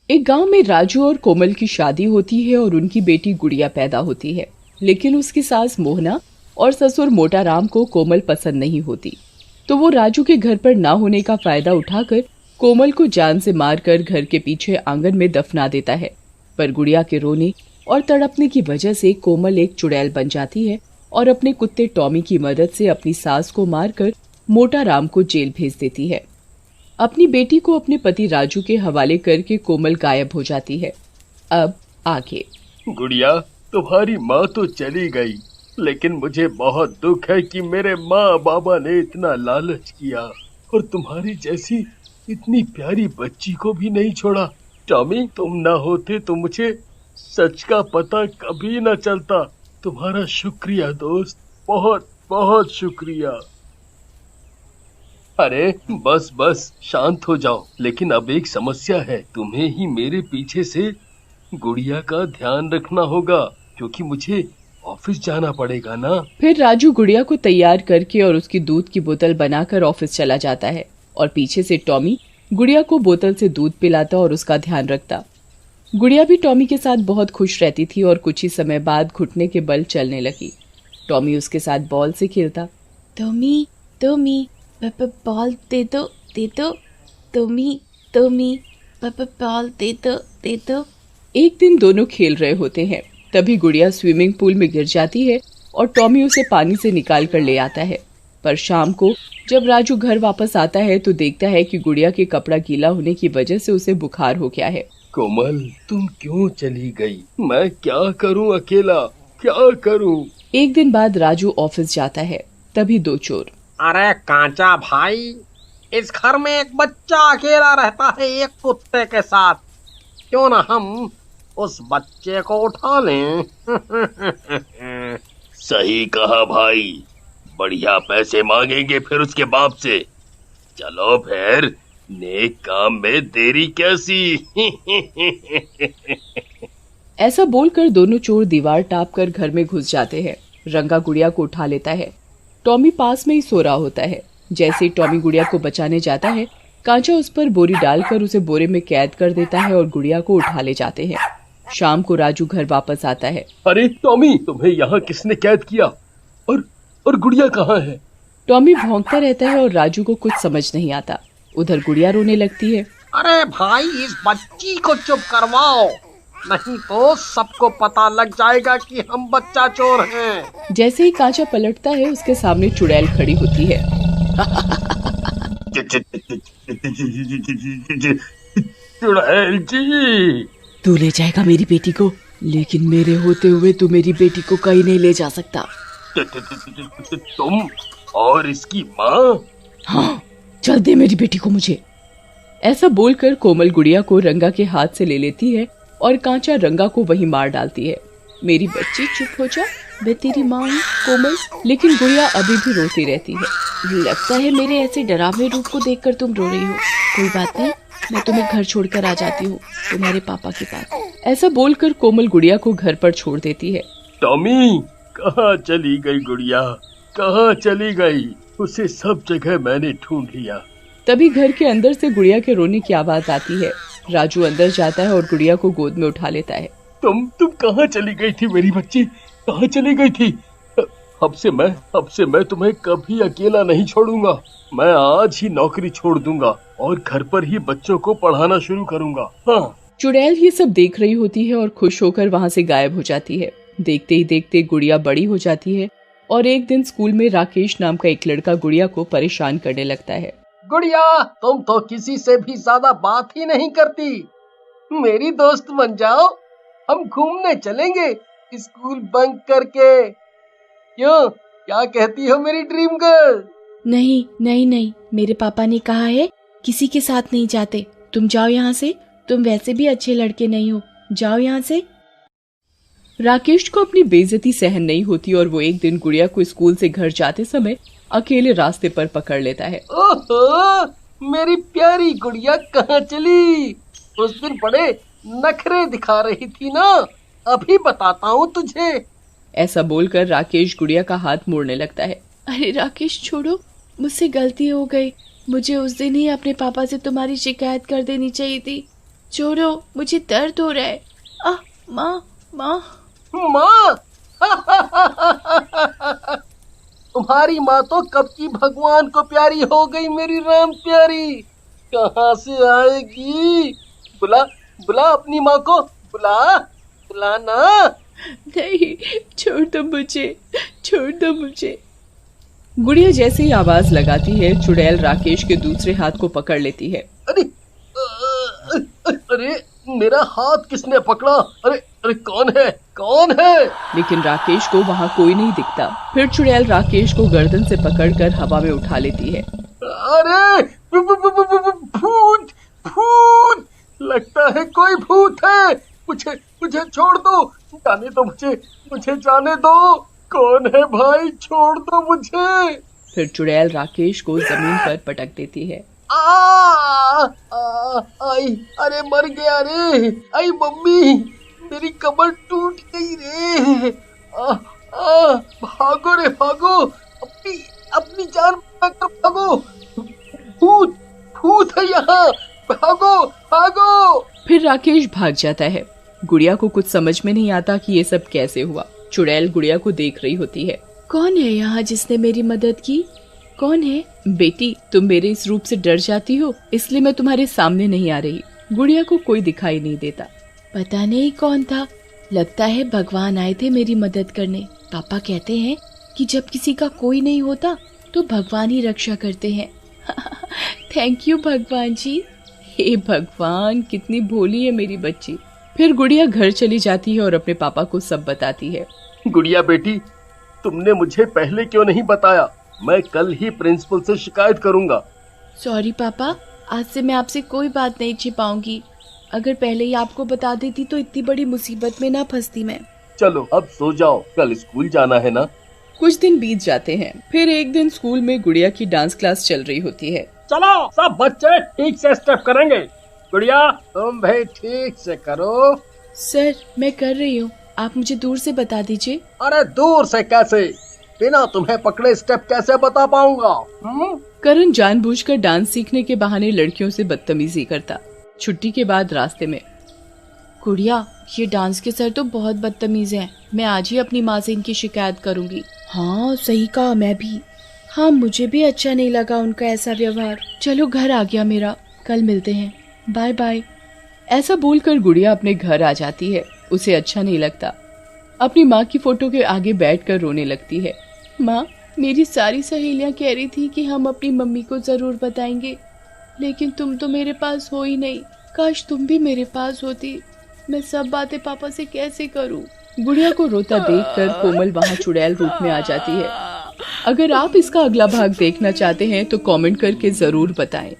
एक गांव में राजू और कोमल की शादी होती है और उनकी बेटी गुड़िया पैदा होती है। लेकिन उसकी सास मोहना और ससुर मोटा राम को कोमल पसंद नहीं होती, तो वो राजू के घर पर ना होने का फायदा उठाकर कोमल को जान से मारकर घर के पीछे आंगन में दफना देता है। पर गुड़िया के रोने और तड़पने की वजह से कोमल एक चुड़ैल बन जाती है और अपने कुत्ते टॉमी की मदद से अपनी सास को मारकर मोटा राम को जेल भेज देती है। अपनी बेटी को अपने पति राजू के हवाले करके कोमल गायब हो जाती है। अब आगे। गुड़िया, तुम्हारी माँ तो चली गई, लेकिन मुझे बहुत दुख है कि मेरे माँ बाबा ने इतना लालच किया और तुम्हारी जैसी इतनी प्यारी बच्ची को भी नहीं छोड़ा। टॉमी, तुम ना होते तो मुझे सच का पता कभी न चलता। तुम्हारा शुक्रिया दोस्त, बहुत बहुत शुक्रिया। अरे बस बस शांत हो जाओ। लेकिन अब एक समस्या है, तुम्हें ही मेरे पीछे से गुड़िया का ध्यान रखना होगा, क्योंकि मुझे ऑफिस जाना पड़ेगा ना। फिर राजू गुड़िया को तैयार करके और उसकी दूध की बोतल बनाकर ऑफिस चला जाता है और पीछे से टॉमी गुड़िया को बोतल से दूध पिलाता और उसका ध्यान रखता। गुड़िया भी टॉमी के साथ बहुत खुश रहती थी और कुछ ही समय बाद घुटने के बल चलने लगी। टॉमी उसके साथ बॉल से खेलता। टॉमी टॉमी बॉल दे दो टॉमी बॉल दे दो। एक दिन दोनों खेल रहे होते हैं, तभी गुड़िया स्विमिंग पूल में गिर जाती है और टॉमी उसे पानी से निकाल कर ले आता है। पर शाम को जब राजू घर वापस आता है तो देखता है कि गुड़िया के कपड़ा गीला होने की वजह से उसे बुखार हो गया है। कोमल, तुम क्यों चली गई? मैं क्या करूं अकेला, क्या करूं? एक दिन बाद राजू ऑफिस जाता है, तभी दो चोर। अरे कांचा भाई, इस घर में एक बच्चा अकेला रहता है एक कुत्ते के साथ, क्यों ना हम उस बच्चे को उठा लें? सही कहा भाई, बढ़िया पैसे मांगेंगे फिर उसके बाप से। चलो फिर, नेक काम में देरी कैसी। ऐसा बोलकर दोनों चोर दीवार टाप कर घर में घुस जाते हैं। रंगा गुड़िया को उठा लेता है। टॉमी पास में ही सो रहा होता है। जैसे ही टॉमी गुड़िया को बचाने जाता है, कांचा उस पर बोरी डालकर उसे बोरे में कैद कर देता है और गुड़िया को उठा ले जाते हैं। शाम को राजू घर वापस आता है। अरे टॉमी, तुम्हें यहाँ किसने कैद किया? और गुड़िया कहाँ है? टॉमी भौंकता रहता है और राजू को कुछ समझ नहीं आता। उधर गुड़िया रोने लगती है। अरे भाई, इस बच्ची को चुप करवाओ, नहीं तो सबको पता लग जाएगा कि हम बच्चा चोर हैं। जैसे ही कांचा पलटता है, उसके सामने चुड़ैल खड़ी होती है। चुड़ैल जी, तू ले जाएगा मेरी बेटी को, लेकिन मेरे होते हुए तू मेरी बेटी को कहीं नहीं ले जा सकता। तुम और इसकी माँ? हाँ, चल दे मेरी बेटी को मुझे। ऐसा बोलकर कोमल गुड़िया को रंगा के हाथ से ले लेती है और कांचा रंगा को वहीं मार डालती है। मेरी बच्ची चुप हो जा, मैं तेरी माँ हूँ कोमल। लेकिन गुड़िया अभी भी रोती रहती है। लगता है मेरे ऐसे डरावने रूप को देखकर तुम रो रही हो। कोई बात नहीं, मैं तुम्हें घर छोड़कर आ जाती हूँ तुम्हारे पापा के पास। ऐसा बोलकर कोमल गुड़िया को घर पर छोड़ देती है। टॉमी, कहाँ चली गई गुड़िया? कहाँ चली गई? उसे सब जगह मैंने ढूंढ लिया। तभी घर के अंदर से गुड़िया के रोने की आवाज आती है। राजू अंदर जाता है और गुड़िया को गोद में उठा लेता है। तुम कहाँ चली गई थी मेरी बच्ची? कहाँ चली गई थी? अब से मैं तुम्हें कभी अकेला नहीं छोड़ूंगा। मैं आज ही नौकरी छोड़ दूंगा और घर पर ही बच्चों को पढ़ाना शुरू करूंगा। हाँ। चुड़ैल ये सब देख रही होती है और खुश होकर वहाँ से गायब हो जाती है। देखते ही देखते गुड़िया बड़ी हो जाती है और एक दिन स्कूल में राकेश नाम का एक लड़का गुड़िया को परेशान करने लगता है। गुड़िया, तुम तो किसी से भी ज्यादा बात ही नहीं करती। मेरी दोस्त बन जाओ, हम घूमने चलेंगे स्कूल बंक करके। क्यों, क्या कहती हो मेरी ड्रीम गर्ल? नहीं नहीं नहीं, मेरे पापा ने कहा है किसी के साथ नहीं जाते। तुम जाओ यहाँ से, तुम वैसे भी अच्छे लड़के नहीं हो, जाओ यहाँ से। राकेश को अपनी बेइज्जती सहन नहीं होती और वो एक दिन गुड़िया को स्कूल से घर जाते समय अकेले रास्ते पर पकड़ लेता है। ओहो, मेरी प्यारी गुड़िया कहाँ चली? उस दिन बड़े नखरे दिखा रही थी ना, अभी बताता हूँ तुझे। ऐसा बोलकर राकेश गुड़िया का हाथ मोड़ने लगता है। अरे राकेश छोड़ो, मुझसे गलती हो गई। मुझे उस दिन ही अपने पापा से तुम्हारी शिकायत कर देनी चाहिए थी। छोड़ो, मुझे दर्द हो रहा है। माँ माँ। माँ तुम्हारी माँ तो कब की भगवान को प्यारी हो गई, मेरी राम प्यारी। कहाँ से आएगी? बुला बुला अपनी माँ को, बुला ना। नहीं, छोड़ दो मुझे, छोड़ दो मुझे। गुड़िया जैसे ही आवाज लगाती है, चुड़ैल राकेश के दूसरे हाथ को पकड़ लेती है। अरे मेरा हाथ किसने पकड़ा? अरे कौन है? लेकिन राकेश को वहाँ कोई नहीं दिखता। फिर चुड़ैल राकेश को गर्दन से पकड़कर हवा में उठा लेती है। अरे भूत, लगता है कोई भूत है। मुझे छोड़ दो, जाने दो, मुझे जाने दो। कौन है भाई? छोड़ दो मुझे। फिर चुड़ैल राकेश को जमीन पर पटक देती है। आई, अरे मर गया रे। आई मम्मी, मेरी कमर टूट गई रे। भागो रे भागो, अपनी जान बचाकर भागो। भूत है यहाँ, भागो। फिर राकेश भाग जाता है। गुड़िया को कुछ समझ में नहीं आता कि ये सब कैसे हुआ। चुड़ैल गुड़िया को देख रही होती है। कौन है यहाँ जिसने मेरी मदद की? कौन है? बेटी, तुम मेरे इस रूप से डर जाती हो, इसलिए मैं तुम्हारे सामने नहीं आ रही। गुड़िया को कोई दिखाई नहीं देता। पता नहीं कौन था, लगता है भगवान आए थे मेरी मदद करने। पापा कहते हैं कि जब किसी का कोई नहीं होता तो भगवान ही रक्षा करते हैं। थैंक यू भगवान जी। हे भगवान, कितनी भोली है मेरी बच्ची। फिर गुड़िया घर चली जाती है और अपने पापा को सब बताती है। गुड़िया बेटी, तुमने मुझे पहले क्यों नहीं बताया? मैं कल ही प्रिंसिपल से शिकायत करूंगा। सॉरी पापा, आज से मैं आपसे कोई बात नहीं छिपाऊंगी। अगर पहले ही आपको बता देती तो इतनी बड़ी मुसीबत में ना फंसती मैं। चलो अब सो जाओ, कल स्कूल जाना है ना। कुछ दिन बीत जाते हैं। फिर एक दिन स्कूल में गुड़िया की डांस क्लास चल रही होती है। चलो सब बच्चे ठीक से स्टेप करेंगे। गुड़िया तुम भी ठीक से करो। सर, मैं कर रही हूँ, आप मुझे दूर से बता दीजिए। अरे दूर से कैसे? बिना तुम्हें पकड़े स्टेप कैसे बता पाऊंगा? करण जानबूझकर डांस सीखने के बहाने लड़कियों से बदतमीजी करता। छुट्टी के बाद रास्ते में, गुड़िया, ये डांस के सर तो बहुत बदतमीज हैं। मैं आज ही अपनी माँ से इनकी शिकायत करूंगी। हाँ सही कहा, मैं भी। हाँ, मुझे भी अच्छा नहीं लगा उनका ऐसा व्यवहार। चलो घर आ गया मेरा, कल मिलते हैं, बाय बाय। ऐसा बोलकर गुड़िया अपने घर आ जाती है। उसे अच्छा नहीं लगता। अपनी माँ की फोटो के आगे बैठकर रोने लगती है। माँ, मेरी सारी सहेलियाँ कह रही थी कि हम अपनी मम्मी को जरूर बताएंगे, लेकिन तुम तो मेरे पास हो ही नहीं। काश तुम भी मेरे पास होती। मैं सब बातें पापा से कैसे करूँ? गुड़िया को रोता देखकर कोमल वहाँ चुड़ैल रूप में आ जाती है। अगर आप इसका अगला भाग देखना चाहते हैं तो कमेंट करके जरूर बताएं।